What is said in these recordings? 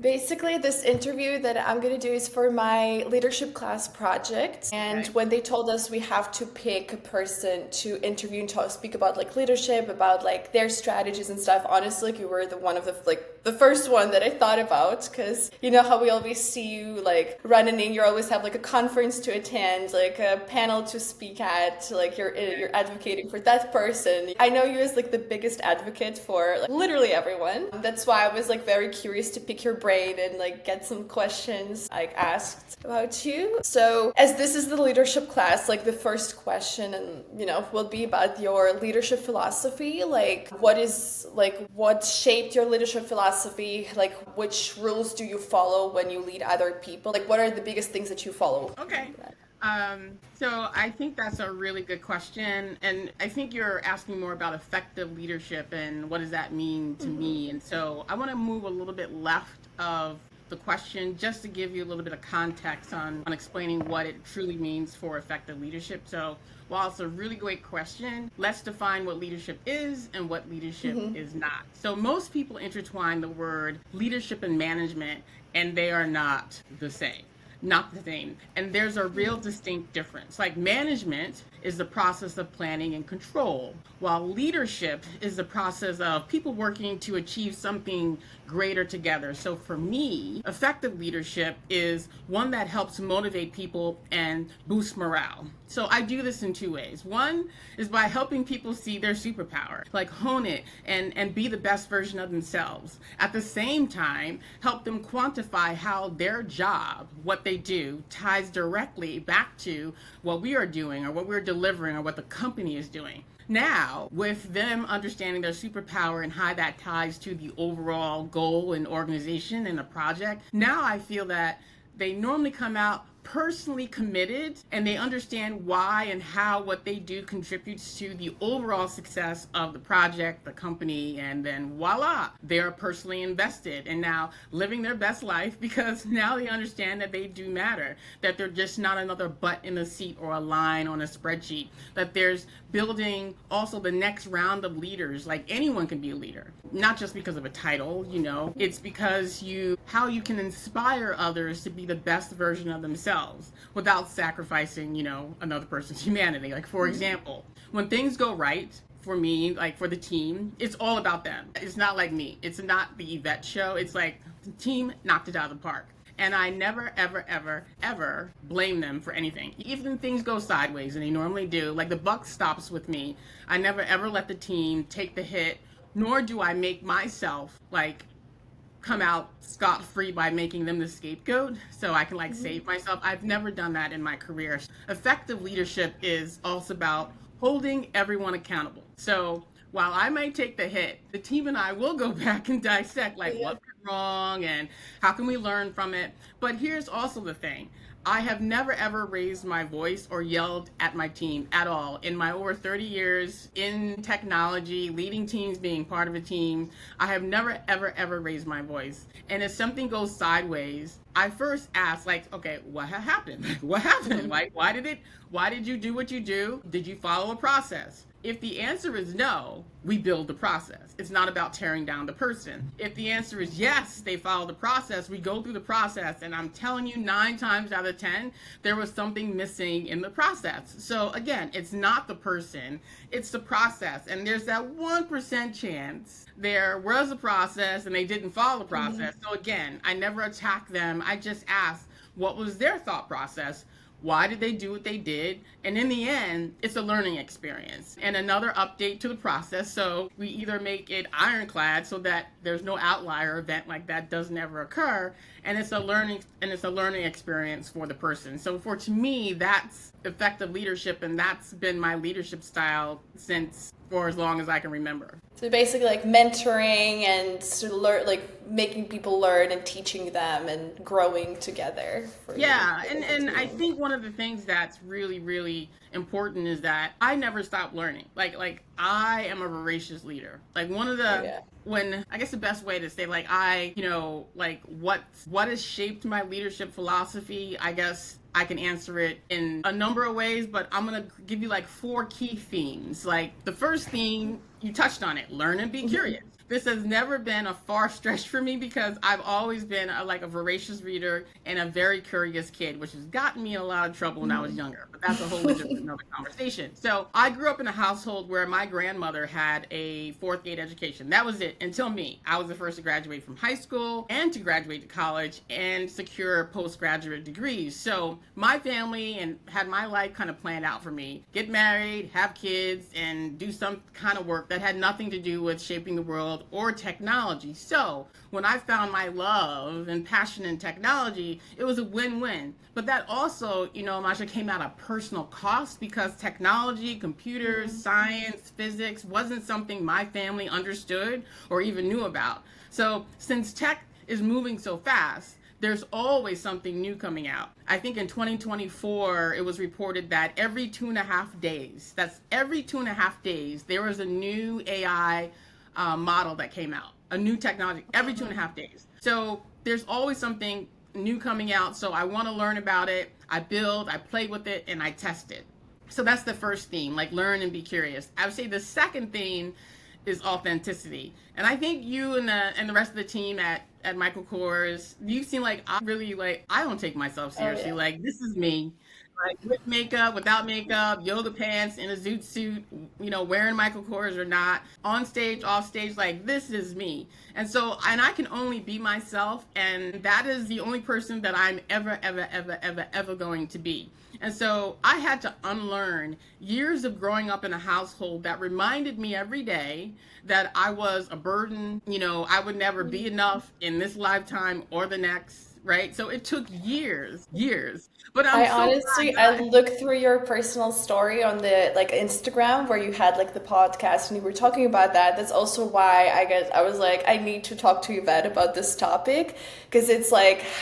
Basically, this interview that I'm going to do is for my leadership class project. And Okay. when they told us we have to pick a person to interview and talk, speak about like leadership, about like their strategies and stuff, honestly, like, you were the one of the first one that I thought about, because you know how we always see you like running in, you always have like a conference to attend, like a panel to speak at, like you're advocating for that person. I know you as like the biggest advocate for like literally everyone. That's why I was like very curious to pick your brain and like get some questions like asked about you. So as this is the leadership class, like the first question and will be about your leadership philosophy. Like what shaped your leadership philosophy? Like which rules do you follow when you lead other people? Like what are the biggest things that you follow? Okay. So I think that's a really good question. And I think you're asking more about effective leadership and what does that mean to me. And so I want to move a little bit left of the question just to give you a little bit of context on explaining what it truly means for effective leadership. So while it's a really great question, let's define what leadership is and what leadership is not. So most people intertwine the word leadership and management, and they are not the same. Not the same. And there's a real distinct difference. Like management is the process of planning and control, while leadership is the process of people working to achieve something greater together. So for me, effective leadership is one that helps motivate people and boost morale. So I do this in two ways. One is by helping people see their superpower, like hone it and be the best version of themselves. At the same time, help them quantify how their job, what they do, ties directly back to what we are doing or what we're delivering or what the company is doing. Now, with them understanding their superpower and how that ties to the overall goal and organization and the project, now I feel that they normally come out personally committed and they understand why and how what they do contributes to the overall success of the project, the company, and then voila, they're personally invested and now living their best life because now they understand that they do matter, that they're just not another butt in a seat or a line on a spreadsheet, that there's building also the next round of leaders. Like anyone can be a leader, not just because of a title, it's because how you can inspire others to be the best version of themselves without sacrificing, another person's humanity. Like, for example, when things go right for me, like for the team, it's all about them. It's not like me. It's not the Yvette show. It's like the team knocked it out of the park. And I never, ever, ever, ever blame them for anything. Even things go sideways, and they normally do, like the buck stops with me. I never, ever let the team take the hit, nor do I make myself like come out scot-free by making them the scapegoat so I can save myself. I've never done that in my career. Effective leadership is also about holding everyone accountable. So while I might take the hit, the team and I will go back and dissect what went wrong and how can we learn from it. But here's also the thing. I have never ever raised my voice or yelled at my team at all. In my over 30 years in technology, leading teams, being part of a team, I have never ever ever raised my voice. And if something goes sideways, I first ask okay, what happened? What happened? Why did you do what you do? Did you follow a process? If the answer is no, we build the process. It's not about tearing down the person. If the answer is yes, they follow the process, we go through the process, and I'm telling you 9 times out of 10, there was something missing in the process. So again, it's not the person, it's the process. And there's that 1% chance there was a process and they didn't follow the process. So again, I never attack them. I just ask, what was their thought process? Why did they do what they did? And in the end, it's a learning experience and another update to the process. So we either make it ironclad so that there's no outlier event like that doesn't ever occur. And it's a learning experience for the person. So to me, that's effective leadership. And that's been my leadership style for as long as I can remember. So basically like mentoring and sort of making people learn and teaching them and growing together. Yeah, and I think one of the things that's really, really important is that I never stop learning. Like I am a voracious leader. Like one of the when I guess the best way to say what has shaped my leadership philosophy, I guess I can answer it in a number of ways, but I'm going to give you 4 key themes. Like the first theme, you touched on it, learn and be curious. this has never been a far stretch for me because I've always been a voracious reader and a very curious kid, which has gotten me in a lot of trouble when I was younger. But that's a whole different another conversation. So I grew up in a household where my grandmother had a fourth grade education. That was it until me. I was the first to graduate from high school and to graduate to college and secure postgraduate degrees. So my family and had my life kind of planned out for me. Get married, have kids, and do some kind of work that had nothing to do with shaping the world or technology. So when I found my love and passion in technology, it was a win-win. But that also, Masha, came at a personal cost because technology, computers, science, physics wasn't something my family understood or even knew about. So since tech is moving so fast, there's always something new coming out. I think in 2024, it was reported that every 2.5 days, there was a new AI model that came out, a new technology, every 2.5 days. So there's always something new coming out. So I want to learn about it. I build, I play with it, and I test it. So that's the first theme, like learn and be curious. I would say the second theme is authenticity. And I think you and the rest of the team at Michael Kors, you seem like I don't take myself seriously. Oh, yeah. Like, this is me. Like, with makeup, without makeup, yoga pants, in a zoot suit, wearing Michael Kors or not, on stage, off stage, like, this is me. And so, and I can only be myself, and that is the only person that I'm ever going to be. And so I had to unlearn years of growing up in a household that reminded me every day that I was a burden, I would never be enough in this lifetime or the next, right? So it took years. But I'm I so honestly, glad I that looked through your personal story on the Instagram where you had the podcast and you were talking about that. That's also why I was like, I need to talk to Yvette about this topic because it's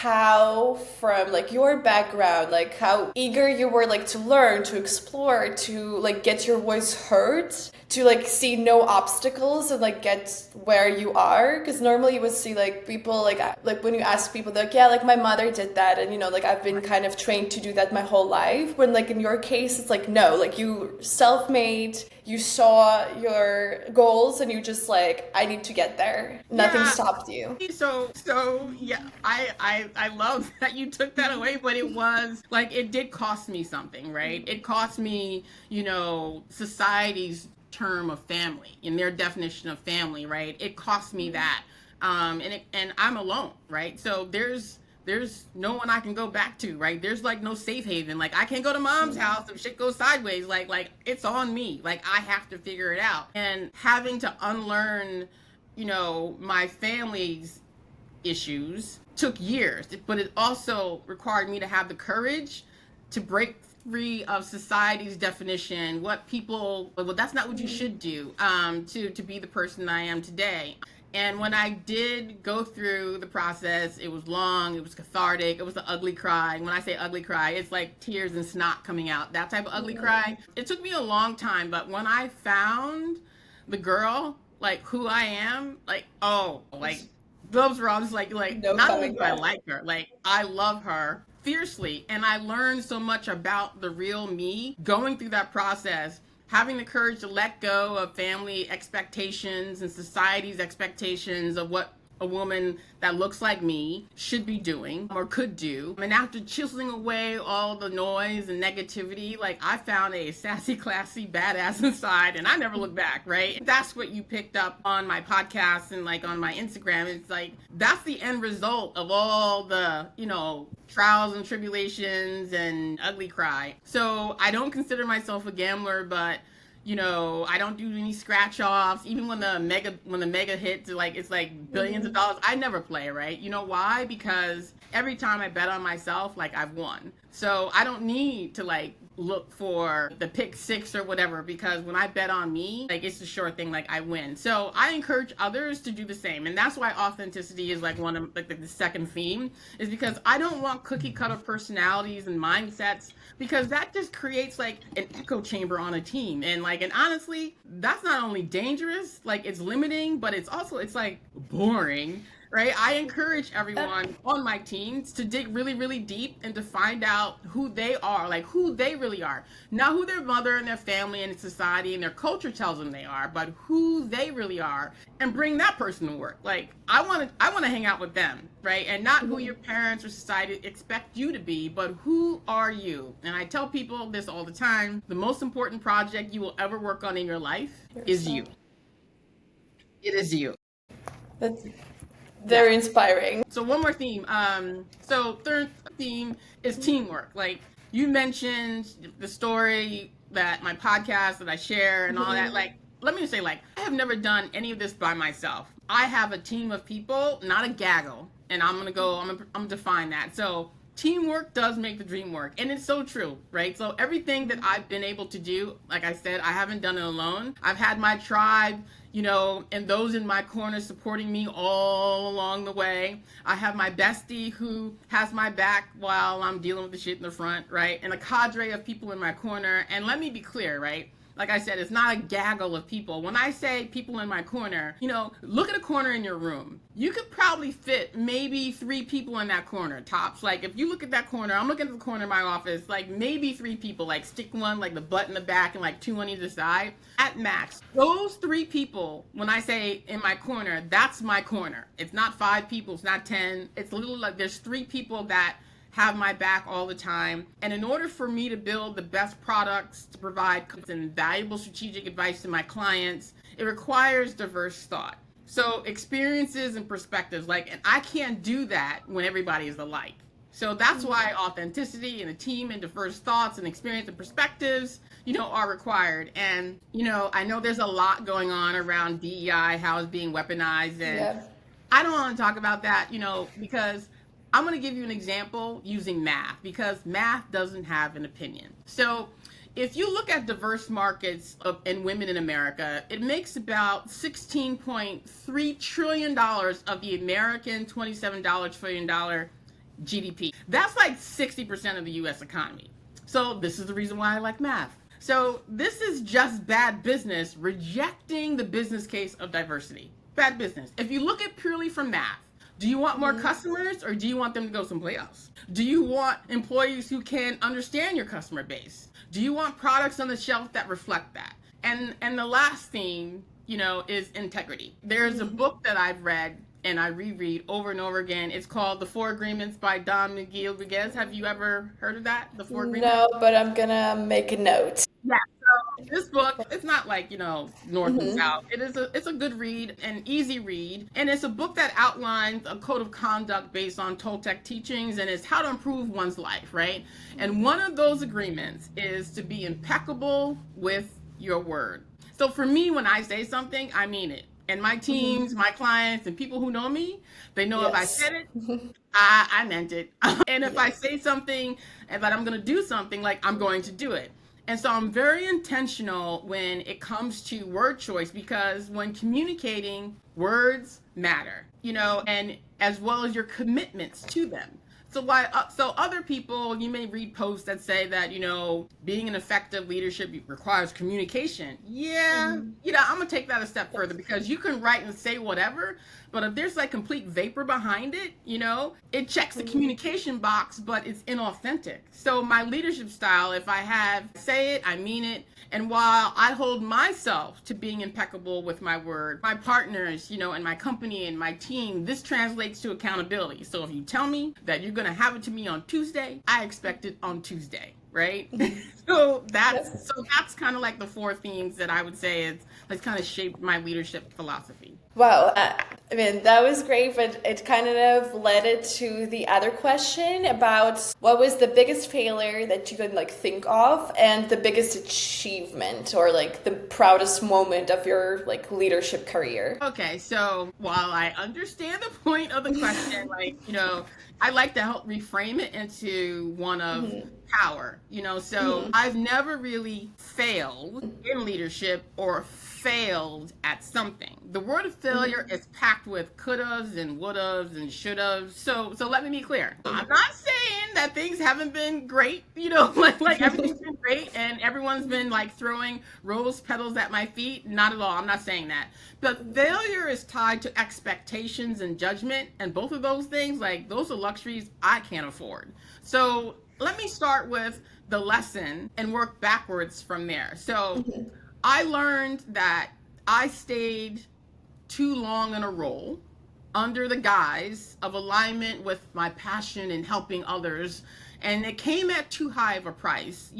how from your background, how eager you were to learn, to explore, to get your voice heard, to see no obstacles and get where you are. Because normally you would see people when you ask people, they're yeah, my mother did that, and I've been kind of trained to do that my whole life. When in your case, it's no, you self-made, you saw your goals, and you just I need to get there. Nothing yeah. stopped you. So yeah, I love that you took that away, but it was it did cost me something, right? It cost me, society's term of family and their definition of family, right? It cost me that. And I'm alone, right? So there's no one I can go back to, right? There's no safe haven. I can't go to mom's house if shit goes sideways. Like it's on me. I have to figure it out. And having to unlearn, my family's issues took years, but it also required me to have the courage to break free of society's definition, what people, well, that's not what you should do, to be the person I am today. And when I did go through the process, it was long, it was cathartic, it was the ugly cry. When I say ugly cry, it's tears and snot coming out, that type of ugly cry. It took me a long time, but when I found the girl, who I am, gloves were all just No not only coming do I back. like her, I love her fiercely. And I learned so much about the real me going through that process, having the courage to let go of family expectations and society's expectations of what a woman that looks like me should be doing or could do. And after chiseling away all the noise and negativity, I found a sassy, classy, badass inside, and I never looked back, right? That's what you picked up on my podcast and on my Instagram. It's that's the end result of all the, trials and tribulations and ugly cry. So I don't consider myself a gambler, but I don't do any scratch offs. Even when the mega hits, it's billions of dollars. I never play, right? You know why? Because every time I bet on myself, I've won. So I don't need to look for the pick six or whatever, because when I bet on me, it's a sure thing, I win. So I encourage others to do the same. And that's why authenticity is one of the second theme, is because I don't want cookie cutter personalities and mindsets, because that just creates an echo chamber on a team. And and honestly, that's not only dangerous, it's limiting, but it's also, it's boring. right? I encourage everyone on my teams to dig really, really deep and to find out who they are, like who they really are. Not who their mother and their family and society and their culture tells them they are, but who they really are, and bring that person to work. Like I want to hang out with them, right? And not who your parents or society expect you to be, but who are you? And I tell people this all the time. The most important project you will ever work on in your life is you. It is you. That's very inspiring. So one more theme. So third theme is teamwork. Like you mentioned the story that my podcast that I share and all that. Like, let me just say, like, I have never done any of this by myself. I have a team of people, not a gaggle. And I'm gonna define that. So teamwork does make the dream work. And it's so true, right? So everything that I've been able to do, like I said, I haven't done it alone. I've had my tribe, and those in my corner supporting me all along the way. I have my bestie who has my back while I'm dealing with the shit in the front, right? And a cadre of people in my corner. And let me be clear, right? Like I said, it's not a gaggle of people. When I say people in my corner, look at a corner in your room. You could probably fit maybe 3 people in that corner, tops. Like if you look at that corner, I'm looking at the corner of my office, like maybe 3 people, like stick one, like the butt in the back and like 2 on either side at max. Those 3 people, when I say in my corner, that's my corner. It's not 5 people, it's not 10. It's literally like there's 3 people that have my back all the time. And in order for me to build the best products to provide and valuable strategic advice to my clients, it requires diverse thought. So experiences and perspectives, and I can't do that when everybody is alike. So that's why authenticity and a team and diverse thoughts and experience and perspectives, are required. And, I know there's a lot going on around DEI, how it's being weaponized. And I don't want to talk about that, because I'm going to give you an example using math, because math doesn't have an opinion. So if you look at diverse markets and women in America, it makes about $16.3 trillion of the American $27 trillion GDP. That's like 60% of the US economy. So this is the reason why I like math. So this is just bad business rejecting the business case of diversity. Bad business. If you look at purely from math, do you want more customers or do you want them to go someplace else? Do you want employees who can understand your customer base? Do you want products on the shelf that reflect that? And the last theme, is integrity. There's a book that I've read and I reread over and over again. It's called The 4 Agreements by Don Miguel Ruiz. Have you ever heard of that? The 4 Agreements? No, but I'm gonna make a note. Yeah. So this book, it's not like, north and south. It's a good read, an easy read. And it's a book that outlines a code of conduct based on Toltec teachings, and it's how to improve one's life, right? And one of those agreements is to be impeccable with your word. So for me, when I say something, I mean it. And my teams, my clients, and people who know me, they know if I said it, I meant it. And if I say something and that I'm going to do something, like I'm going to do it. And so I'm very intentional when it comes to word choice, because when communicating, words matter, and as well as your commitments to them. So other people, you may read posts that say that, being an effective leadership requires communication. Yeah, I'm going to take that a step further, because you can write and say whatever, but if there's like complete vapor behind it, it checks the communication box, but it's inauthentic. So my leadership style, if I say it, I mean it. And while I hold myself to being impeccable with my word, my partners, and my company and my team, this translates to accountability. So if you tell me that you're going to have it to me on Tuesday, I expect it on Tuesday, right? So that's kind of like the 4 themes that I would say has kind of shaped my leadership philosophy. Wow. I mean, that was great, but it kind of led it to the other question about what was the biggest failure that you could think of, and the biggest achievement, or the proudest moment of your leadership career. Okay, so while I understand the point of the question, I like to help reframe it into one of power, so I've never really failed in leadership or failed at something. The word of failure is packed with couldas and wouldas and shouldas. So let me be clear. I'm not saying that things haven't been great, like everything's been great and everyone's been like throwing rose petals at my feet. Not at all. I'm not saying that. But failure is tied to expectations and judgment. And both of those things, like those are luxuries I can't afford. So let me start with the lesson and work backwards from there. So I learned that I stayed too long in a role under the guise of alignment with my passion in helping others. And it came at too high of a price,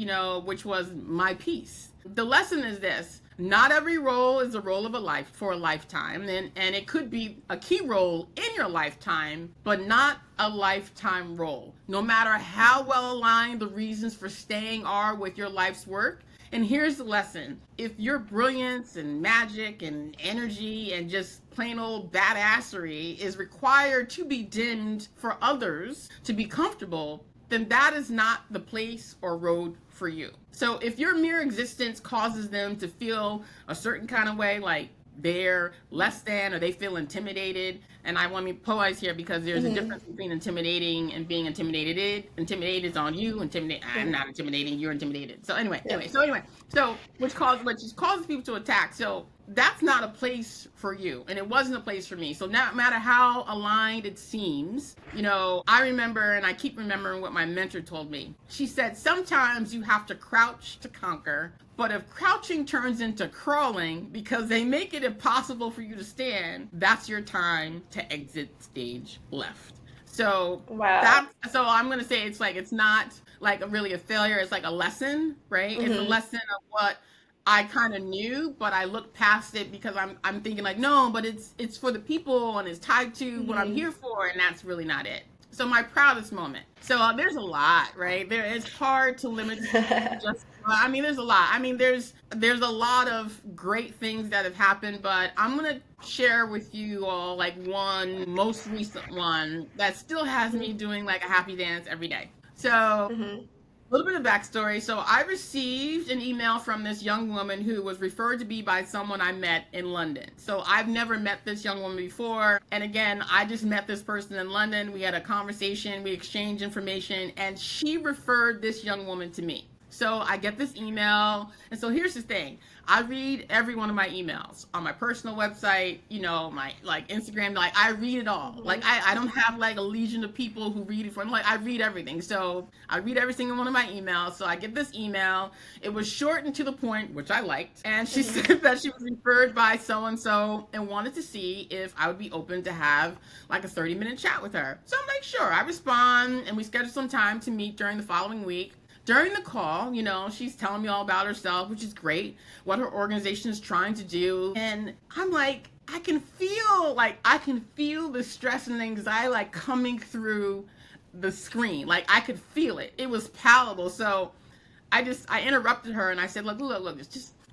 which was my peace. The lesson is this: not every role is a role of a life for a lifetime. And it could be a key role in your lifetime, but not a lifetime role. No matter how well aligned the reasons for staying are with your life's work. And here's the lesson: if your brilliance and magic and energy and just plain old badassery is required to be dimmed for others to be comfortable, then that is not the place or road for you. So if your mere existence causes them to feel a certain kind of way, like they're less than or they feel intimidated, and I want to be polite here because there's a difference between intimidating and being intimidated. Intimidated is on you. I'm not intimidating. You're intimidated. So anyway, which causes people to attack. So that's not a place for you, and it wasn't a place for me. So no matter how aligned it seems, I remember, and I keep remembering what my mentor told me. She said, sometimes you have to crouch to conquer. But if crouching turns into crawling because they make it impossible for you to stand, that's your time to exit stage left. So so I'm going to say it's not like really a failure. It's like a lesson, right? It's a lesson of what I kind of knew, but I looked past it because I'm thinking like, no, but it's for the people and it's tied to what I'm here for. And that's really not it. So my proudest moment. So there's a lot, right? It's hard to limit just, there's a lot. There's a lot of great things that have happened, but I'm going to share with you all like one most recent one that still has me doing like a happy dance every day. So a little bit of backstory. So I received an email from this young woman who was referred to me by someone I met in London. So I've never met this young woman before. And again, I just met this person in London. We had a conversation, we exchanged information, and she referred this young woman to me. So I get this email. And so here's the thing. I read every one of my emails on my personal website, my like Instagram, like I read it all. Like I don't have like a legion of people who read it for me. Like I read everything. So I read every single one of my emails. So I get this email. It was short and to the point, which I liked. And she said that she was referred by so-and-so and wanted to see if I would be open to have like a 30-minute chat with her. So I'm like, sure. I respond and we schedule some time to meet during the following week. During the call, she's telling me all about herself, which is great, what her organization is trying to do. And I'm like, I can feel the stress and anxiety like coming through the screen. Like I could feel it. It was palpable. So I interrupted her and I said, look,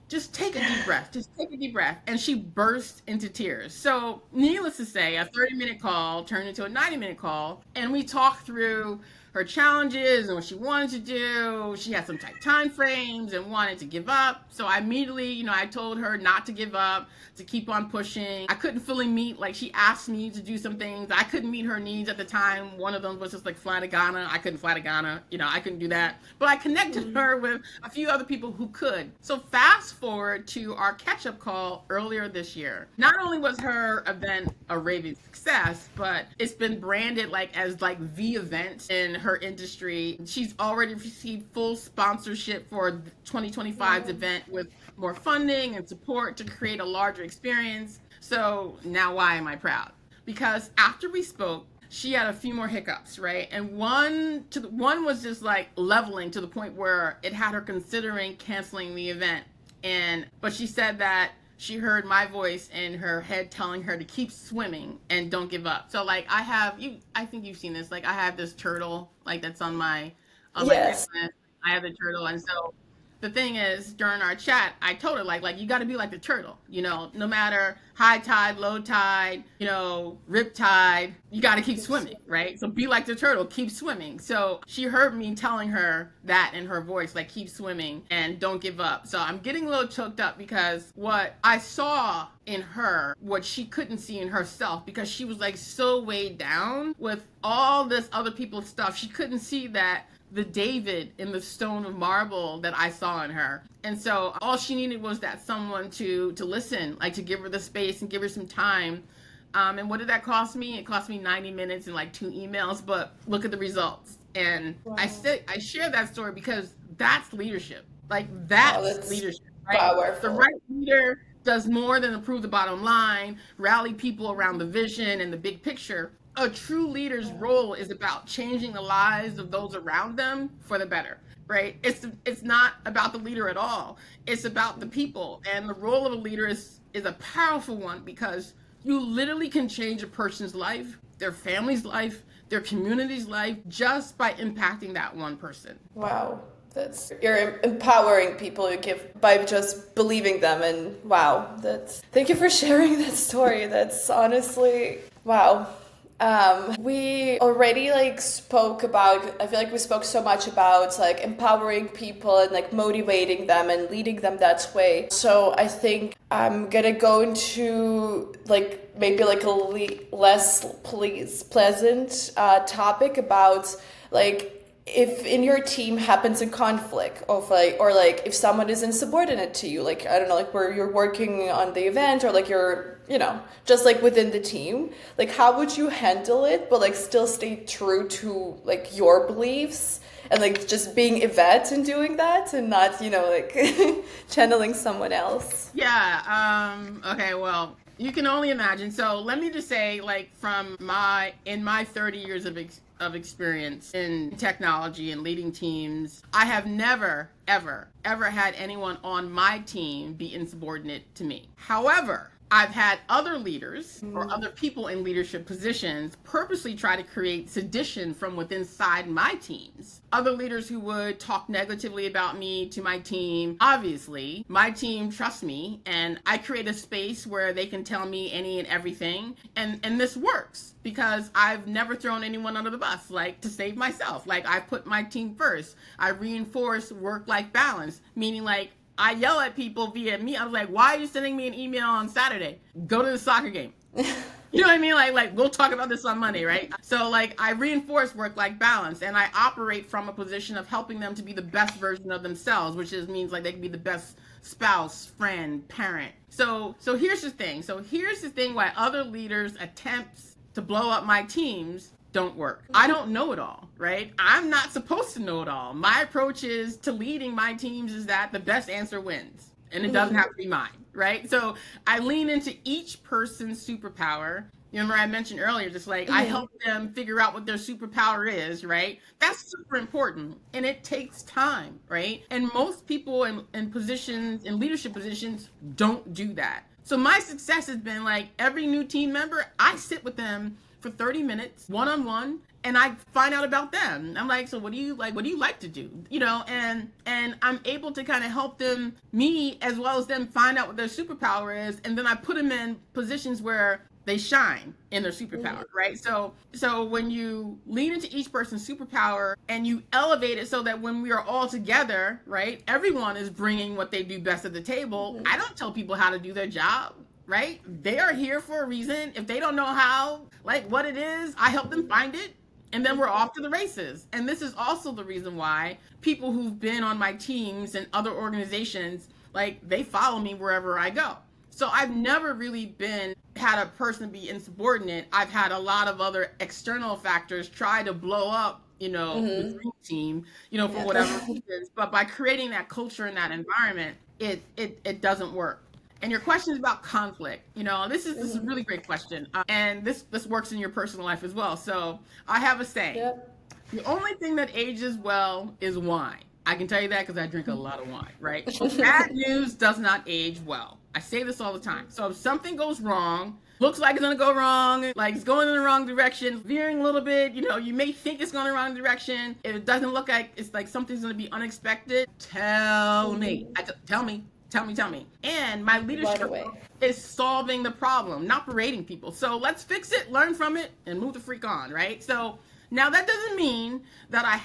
just take a deep breath. Just take a deep breath. And she burst into tears. So needless to say, a 30-minute call turned into a 90-minute call. And we talked through her challenges and what she wanted to do. She had some tight time frames and wanted to give up. So I immediately, I told her not to give up, to keep on pushing. I couldn't fully meet, like she asked me to do some things. I couldn't meet her needs at the time. One of them was just like fly to Ghana. I couldn't fly to Ghana. I couldn't do that. But I connected her with a few other people who could. So fast forward to our catch-up call earlier this year. Not only was her event a raving success, but it's been branded as the event in her industry. She's already received full sponsorship for 2025's event with more funding and support to create a larger experience. So now why am I proud? Because after we spoke, she had a few more hiccups, right? And one was just like leveling to the point where it had her considering canceling the event. But she said that she heard my voice in her head telling her to keep swimming and don't give up. So I think you've seen this. Like I have this turtle, that's on my Yes. Christmas. I have the turtle. And so the thing is, during our chat, I told her, like you got to be like the turtle, no matter high tide, low tide, rip tide, you got to keep swimming, right? So be like the turtle, keep swimming. So she heard me telling her that in her voice, like, keep swimming and don't give up. So I'm getting a little choked up because what I saw in her, what she couldn't see in herself, because she was like so weighed down with all this other people's stuff. She couldn't see that the David in the stone of marble that I saw in her. And so all she needed was that someone to listen, like to give her the space and give her some time. And what did that cost me? It cost me 90 minutes and like 2 emails, but look at the results. And wow. I share that story because that's leadership. Like that's leadership, right? Powerful. The right leader does more than improve the bottom line, rally people around the vision and the big picture. A true leader's role is about changing the lives of those around them for the better, right? It's not about the leader at all. It's about the people. And the role of a leader is a powerful one because you literally can change a person's life, their family's life, their community's life, just by impacting that one person. Wow. You're empowering people by just believing them, and wow, thank you for sharing that story. That's honestly, wow. We already spoke about, I feel like we spoke so much about empowering people and motivating them and leading them that way. So I think I'm gonna go into maybe a less pleasant topic about if in your team happens a conflict of or if someone is insubordinate to you, I don't know, where you're working on the event or you're, just within the team, how would you handle it, but still stay true to your beliefs and just being Yvette and doing that and not, channeling someone else? Yeah. Okay. Well, you can only imagine. So let me just say, in my 30 years of experience in technology and leading teams, I have never, ever had anyone on my team be insubordinate to me. However, I've had other leaders or other people in leadership positions purposely try to create sedition from within inside my teams. Other leaders who would talk negatively about me to my team. Obviously, my team trusts me, and I create a space where they can tell me any and everything. And this works because I've never thrown anyone under the bus, to save myself. I put my team first. I reinforce work-life balance, meaning I yell at people via me. I was like, why are you sending me an email on Saturday? Go to the soccer game. You know what I mean? We'll talk about this on Monday, right? So I reinforce work-life balance, and I operate from a position of helping them to be the best version of themselves, which means they can be the best spouse, friend, parent. So here's the thing. Why other leaders' attempts to blow up my teams don't work. I don't know it all, right? I'm not supposed to know it all. My approach is to leading my teams is that the best answer wins, and it doesn't have to be mine, right? So I lean into each person's superpower. You remember I mentioned earlier, just I help them figure out what their superpower is, right? That's super important, and it takes time, right? And most people in positions, in leadership positions, don't do that. So my success has been every new team member, I sit with them for 30 minutes, one-on-one, and I find out about them. I'm so what do you like to do? And I'm able to kind of help them, me as well as them, find out what their superpower is, and then I put them in positions where they shine in their superpower, right? So when you lean into each person's superpower and you elevate it so that when we are all together, right, everyone is bringing what they do best at the table. I don't tell people how to do their job. Right? They are here for a reason. If they don't know how, what it is, I help them find it, and then we're off to the races. And this is also the reason why people who've been on my teams and other organizations, they follow me wherever I go. So I've never really had a person be insubordinate. I've had a lot of other external factors try to blow up, the dream team, for whatever reasons. But by creating that culture and that environment, it doesn't work. And your question is about conflict. This is a really great question. And this works in your personal life as well. So I have a saying. Yep. The only thing that ages well is wine. I can tell you that because I drink a lot of wine, right? Bad news does not age well. I say this all the time. So if something goes wrong, looks like it's gonna go wrong, like it's going in the wrong direction, veering a little bit, you may think it's going in the wrong direction. If it doesn't look like it's like something's gonna be unexpected, tell me. Tell me. And my leadership is solving the problem, not berating people. So let's fix it, learn from it, and move the freak on, right? So now that doesn't mean that I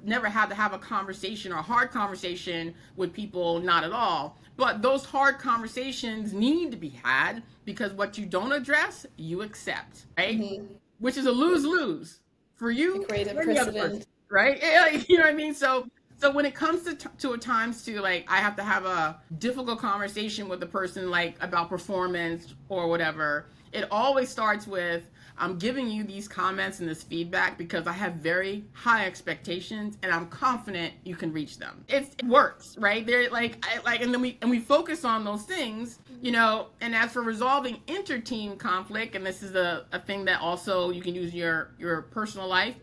never had to have a conversation or a hard conversation with people, not at all. But those hard conversations need to be had, because what you don't address, you accept, right? Which is a lose-lose for you Create a and the other precedent. person, right? You know what I mean? So when it comes to times to like, I have to have a difficult conversation with a person like about performance or whatever, it always starts with, I'm giving you these comments and this feedback because I have very high expectations and I'm confident you can reach them. It works, right? They're and then we focus on those things, and as for resolving inter-team conflict, and this is a thing that also you can use your personal life,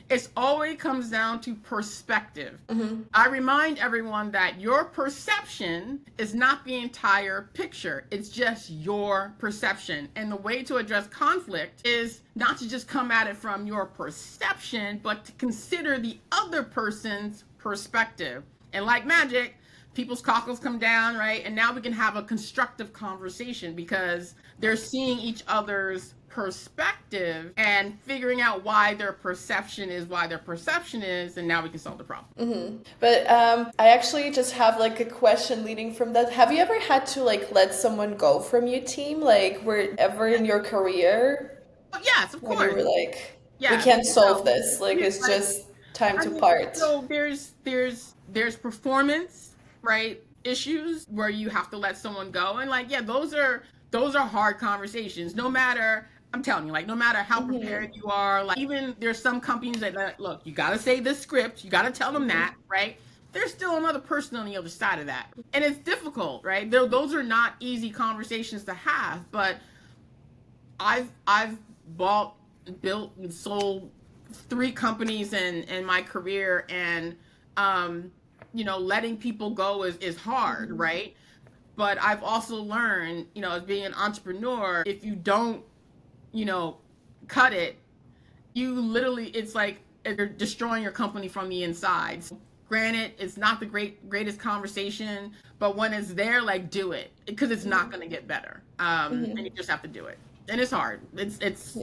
it's always comes down to perspective. I remind everyone that your perception is not the entire picture. It's just your perception. And the way to address conflict is not to just come at it from your perception, but to consider the other person's perspective. And like magic, people's cockles come down, right? And now we can have a constructive conversation because they're seeing each other's perspective and figuring out why their perception is, and now we can solve the problem. But I actually just have like a question leading from that. Have you ever had to like let someone go from your team, like wherever in your career? Oh, yes, of course. When you were like, Yeah, we can't solve this. Like, it's just time to part. So there's performance, right, issues where you have to let someone go, and like, yeah, those are hard conversations. No matter, I'm telling you, like, no matter how prepared you are, like, even there's some companies that look, you got to say this script, you got to tell them that, right? There's still another person on the other side of that, and it's difficult, right? Those are not easy conversations to have, but I've bought, built, and sold 3 companies in my career, and letting people go is hard, right? But I've also learned, as being an entrepreneur, if you don't, cut it, you literally, it's like you're destroying your company from the inside. So, granted, it's not the greatest conversation, but when it's there, like, do it, because it's not going to get better, and you just have to do it. And it's hard. It's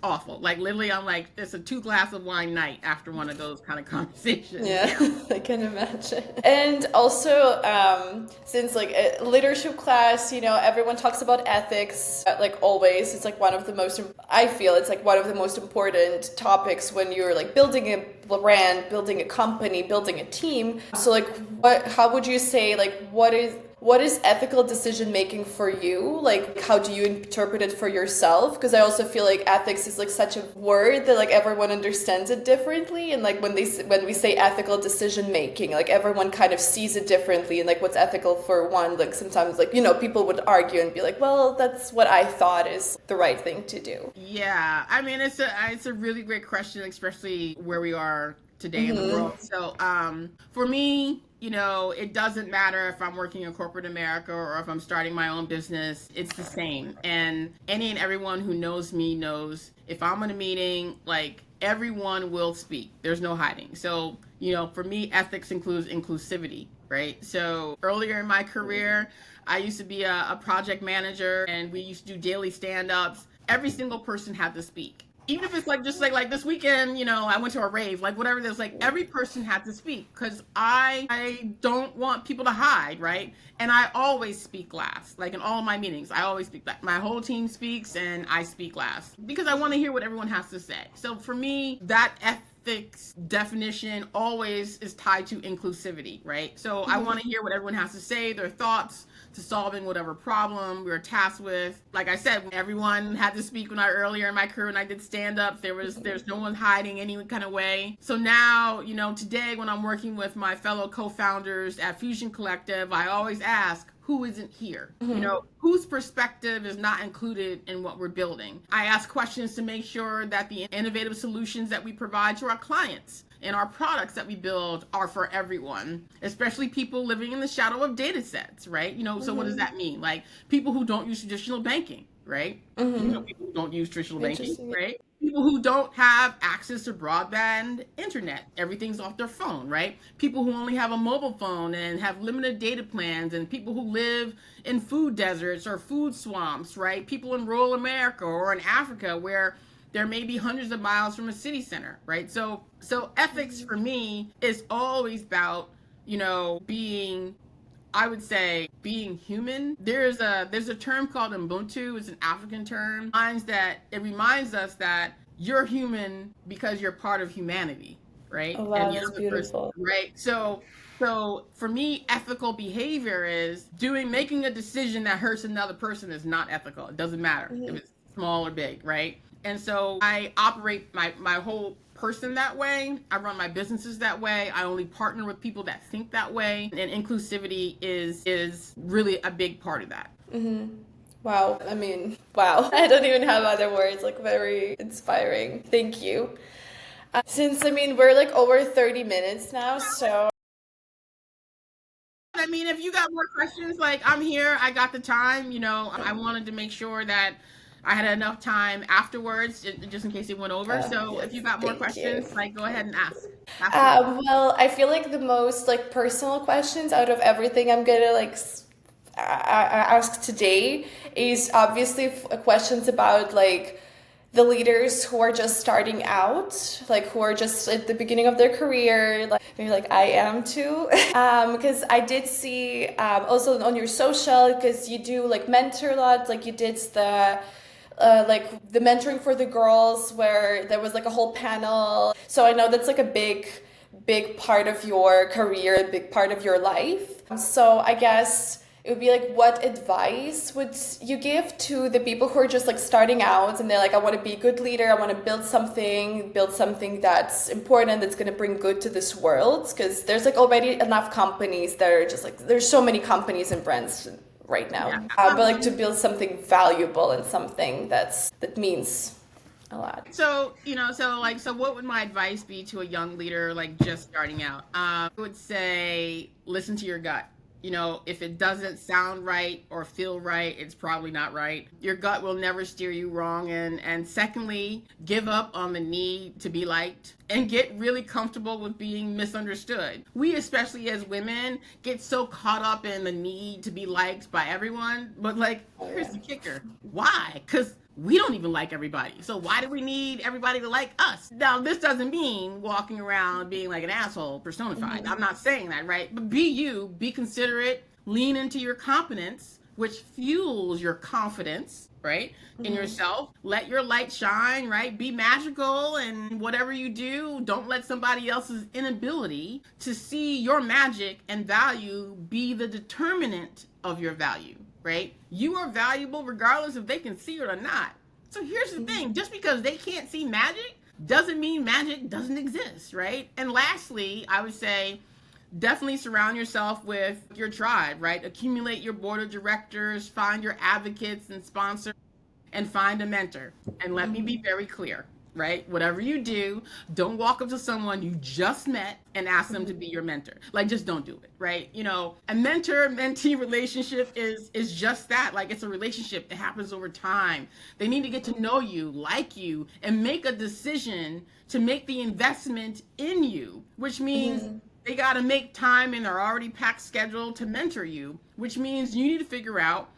awful. Like, literally, I'm like, it's a 2 glass of wine night after one of those kind of conversations. Yeah, I can imagine. And also, since like a leadership class, everyone talks about ethics, like always. It's like I feel it's like one of the most important topics when you're like building a brand, building a company, building a team. So like, how would you say, like, what is ethical decision making for you? Like, how do you interpret it for yourself? Because I also feel like ethics is like such a word that like everyone understands it differently, and like when we say ethical decision making, like everyone kind of sees it differently, and like what's ethical for one, like sometimes like people would argue and be like, well, that's what I thought is the right thing to do. Yeah, I mean, it's a really great question, especially where we are today in the world. So for me, it doesn't matter if I'm working in corporate America or if I'm starting my own business, it's the same. And any and everyone who knows me knows if I'm in a meeting, like, everyone will speak. There's no hiding. So, for me, ethics includes inclusivity, right? So earlier in my career, I used to be a project manager, and we used to do daily stand-ups. Every single person had to speak. Even if it's like just like this weekend, I went to a rave, like whatever. There's like every person had to speak because I don't want people to hide, right? And I always speak last. Like in all of my meetings, I always speak last. My whole team speaks and I speak last because I want to hear what everyone has to say. So for me, that ethics definition always is tied to inclusivity, right? So I want to hear what everyone has to say, their thoughts to solving whatever problem we were tasked with. Like I said, everyone had to speak earlier in my career when I did stand-up. There's no one hiding any kind of way. So now, today when I'm working with my fellow co-founders at Fusion Collective, I always ask, who isn't here? whose perspective is not included in what we're building. I ask questions to make sure that the innovative solutions that we provide to our clients and our products that we build are for everyone, especially people living in the shadow of data sets, right? So what does that mean? Like people who don't use traditional banking, right? People who don't use traditional banking, Interesting. right? People who don't have access to broadband internet. Everything's off their phone, right? People who only have a mobile phone and have limited data plans, and people who live in food deserts or food swamps, right? People in rural America or in Africa where there may be hundreds of miles from a city center, right? So ethics for me is always about, being, I would say, being human. There's a term called Ubuntu. It's an African term. It reminds us that you're human because you're part of humanity, right? Oh, wow, And the that's other person, beautiful. right? So for me, ethical behavior is making a decision that hurts another person is not ethical. It doesn't matter if it's small or big, right? And so I operate my whole person that way. I run my businesses that way. I only partner with people that think that way. And inclusivity is really a big part of that. Wow. I mean, wow. I don't even have other words. Like, very inspiring. Thank you. Since, we're like over 30 minutes now, so. I mean, if you got more questions, like I'm here, I got the time, I wanted to make sure that I had enough time afterwards, just in case it went over. So Yes, if you got more thank you. questions, like go ahead and ask. Absolutely. Well, I feel like the most like personal questions out of everything I'm gonna ask today is obviously questions about like the leaders who are just starting out, like who are just at the beginning of their career, like maybe like I am too. Because I did see also on your social, because you do like mentor a lot, like you did like the mentoring for the girls where there was like a whole panel. So I know that's like a big part of your career, a big part of your life. So I guess it would be like, what advice would you give to the people who are just like starting out and they're like, I want to be a good leader, I want to build something that's important, that's going to bring good to this world? Because there's like already enough companies that are just like, there's so many companies and brands right now. Yeah. But like to build something valuable and something that means a lot. So what would my advice be to a young leader like just starting out? I would say listen to your gut. If it doesn't sound right or feel right, it's probably not right. Your gut will never steer you wrong. And secondly, give up on the need to be liked and get really comfortable with being misunderstood. We, especially as women, get so caught up in the need to be liked by everyone. But like, here's the kicker. Why? Because we don't even like everybody. So why do we need everybody to like us? Now, this doesn't mean walking around being like an asshole personified. I'm not saying that, right? But be you, be considerate, lean into your competence, which fuels your confidence, right? In yourself. Let your light shine, right? Be magical, and whatever you do, don't let somebody else's inability to see your magic and value be the determinant of your value. Right? You are valuable regardless if they can see it or not. So here's the thing, just because they can't see magic doesn't mean magic doesn't exist, right? And lastly, I would say definitely surround yourself with your tribe, right? Accumulate your board of directors, find your advocates and sponsors, and find a mentor. And let me be very clear, right? Whatever you do, don't walk up to someone you just met and ask them to be your mentor. Like, just don't do it, right? A mentor-mentee relationship is just that. Like, it's a relationship that happens over time. They need to get to know you, like you, and make a decision to make the investment in you, which means they got to make time in their already packed schedule to mentor you, which means you need to figure out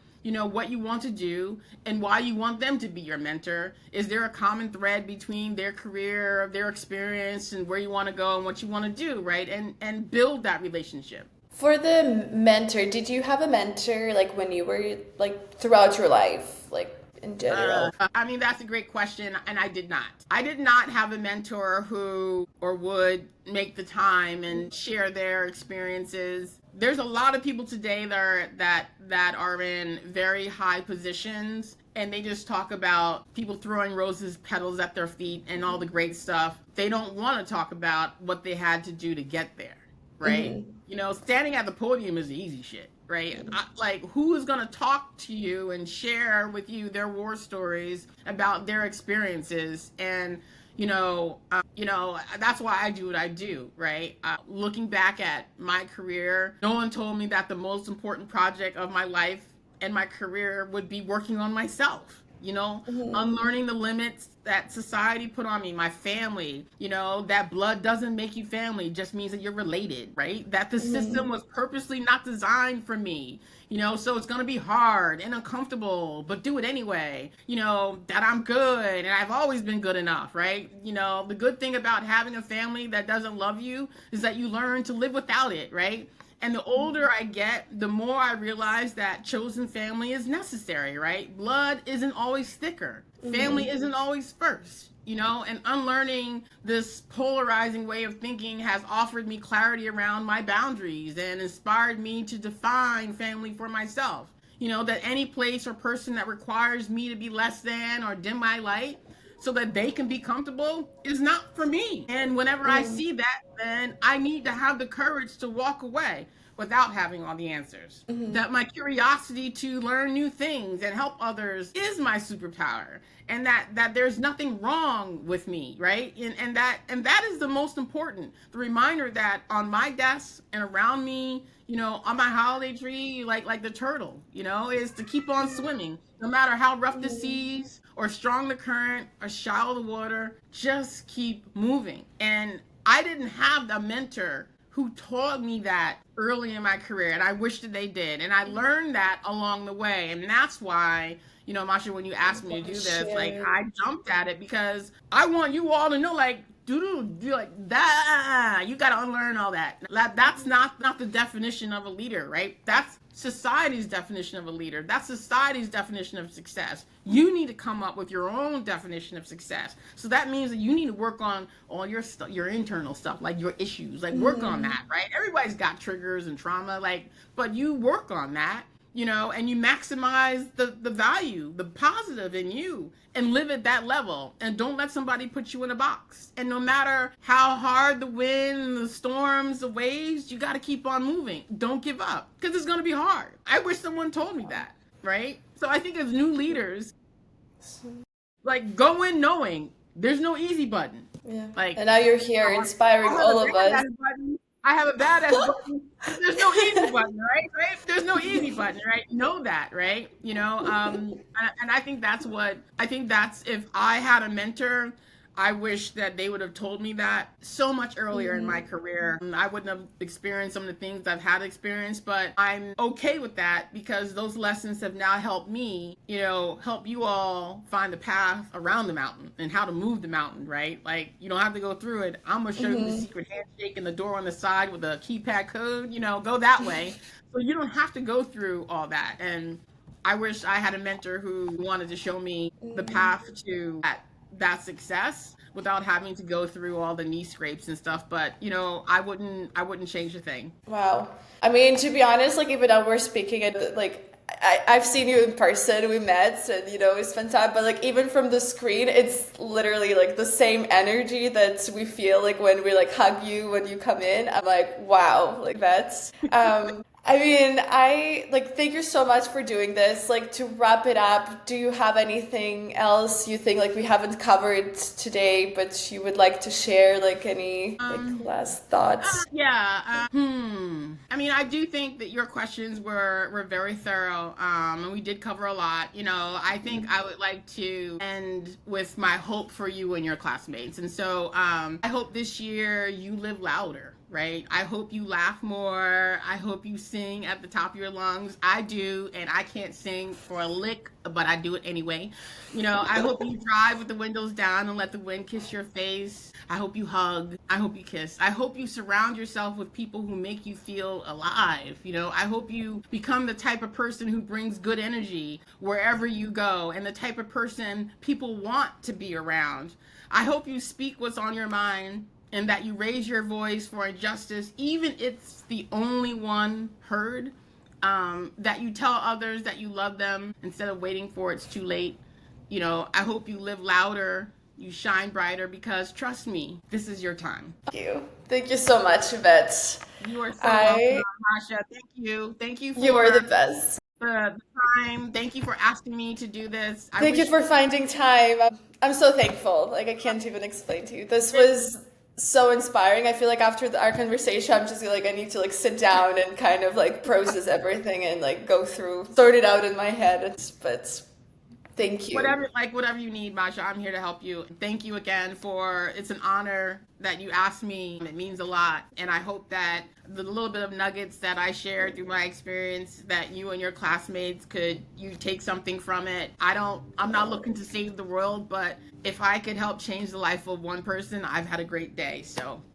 what you want to do and why you want them to be your mentor. Is there a common thread between their career, their experience, and where you want to go and what you want to do, right? And build that relationship. For the mentor, did you have a mentor like when you were like throughout your life, like in general? That's a great question, and I did not. I did not have a mentor who or would make the time and share their experiences. There's a lot of people today that are in very high positions, and they just talk about people throwing roses petals at their feet and all the great stuff. They don't want to talk about what they had to do to get there, right? Standing at the podium is the easy shit, right? Like, who is going to talk to you and share with you their war stories about their experiences? And that's why I do what I do, right? Looking back at my career, no one told me that the most important project of my life and my career would be working on myself, unlearning the limits that society put on me, my family, that blood doesn't make you family, just means that you're related, right? That the system was purposely not designed for me, so it's going to be hard and uncomfortable, but do it anyway, that I'm good and I've always been good enough, right? The good thing about having a family that doesn't love you is that you learn to live without it, right? And the older I get, the more I realize that chosen family is necessary, right? Blood isn't always thicker. Family isn't always first, and unlearning this polarizing way of thinking has offered me clarity around my boundaries and inspired me to define family for myself. That any place or person that requires me to be less than or dim my light so that they can be comfortable is not for me. And whenever I see that, then I need to have the courage to walk away without having all the answers. That my curiosity to learn new things and help others is my superpower. And that there's nothing wrong with me, right? And that is the most important. The reminder that on my desk and around me, on my holiday tree, like the turtle, is to keep on swimming. No matter how rough the seas or strong the current or shallow the water, just keep moving. And I didn't have a mentor who taught me that early in my career, and I wish that they did. And I learned that along the way. And that's why, Masha, when you asked me to do this, like, I jumped at it because I want you all to know, like, like that. You got to unlearn all that. That's not the definition of a leader, right? That's society's definition of a leader. That's society's definition of success. You need to come up with your own definition of success. So that means that you need to work on all your stuff, your internal stuff, like your issues, like work on that, right? Everybody's got triggers and trauma, but you work on that, and you maximize the value, the positive in you, and live at that level. And don't let somebody put you in a box. And no matter how hard the wind, the storms, the waves, you got to keep on moving. Don't give up, because it's going to be hard. I wish someone told me that, right? So I think as new leaders, like, go in knowing there's no easy button. Yeah. Like, and now you're here inspiring all of us. I have a badass button. There's no easy button, right? There's no easy button, right? Know that, right? And I think that's if I had a mentor, I wish that they would have told me that so much earlier in my career. I wouldn't have experienced some of the things I've had experienced, but I'm okay with that because those lessons have now helped me, help you all find the path around the mountain and how to move the mountain, right? Like, you don't have to go through it. I'm going to show you the secret handshake and the door on the side with a keypad code, go that way. So you don't have to go through all that. And I wish I had a mentor who wanted to show me the path to that success without having to go through all the knee scrapes and stuff. But I wouldn't change a thing. Wow. I mean, to be honest, like, even though we're speaking at, like, I've seen you in person, we met, and we spent time, but like, even from the screen, it's literally like the same energy that we feel like when we like hug you when you come in. I'm like, wow, like that's I mean, thank you so much for doing this. Like, to wrap it up, do you have anything else you think like we haven't covered today, but you would like to share, like any last thoughts? I mean, I do think that your questions were very thorough, and we did cover a lot. I think I would like to end with my hope for you and your classmates. And so I hope this year you live louder. Right? I hope you laugh more. I hope you sing at the top of your lungs. I do, and I can't sing for a lick, but I do it anyway. I hope you drive with the windows down and let the wind kiss your face. I hope you hug. I hope you kiss. I hope you surround yourself with people who make you feel alive. I hope you become the type of person who brings good energy wherever you go and the type of person people want to be around. I hope you speak what's on your mind, and that you raise your voice for injustice, even if it's the only one heard, that you tell others that you love them instead of waiting for it's too late. I hope you live louder, you shine brighter, because trust me, this is your time. Thank you so much, Yvette. You are so welcome. Masha. Thank you. Thank you You are for the best. the time. Thank you for asking me to do this. I Thank you wish for finding time. I'm so thankful. Like, I can't even explain to you. This was so inspiring. I feel like after our conversation, I'm just like, I need to like sit down and kind of like process everything and like go through, sort it out in my head. But thank you. whatever you need, Masha. I'm here to help you. Thank you again for it's an honor that you asked me. It means a lot. And I hope that the little bit of nuggets that I shared through my experience that you and your classmates you take something from it. I'm not looking to save the world, but if I could help change the life of one person, I've had a great day. So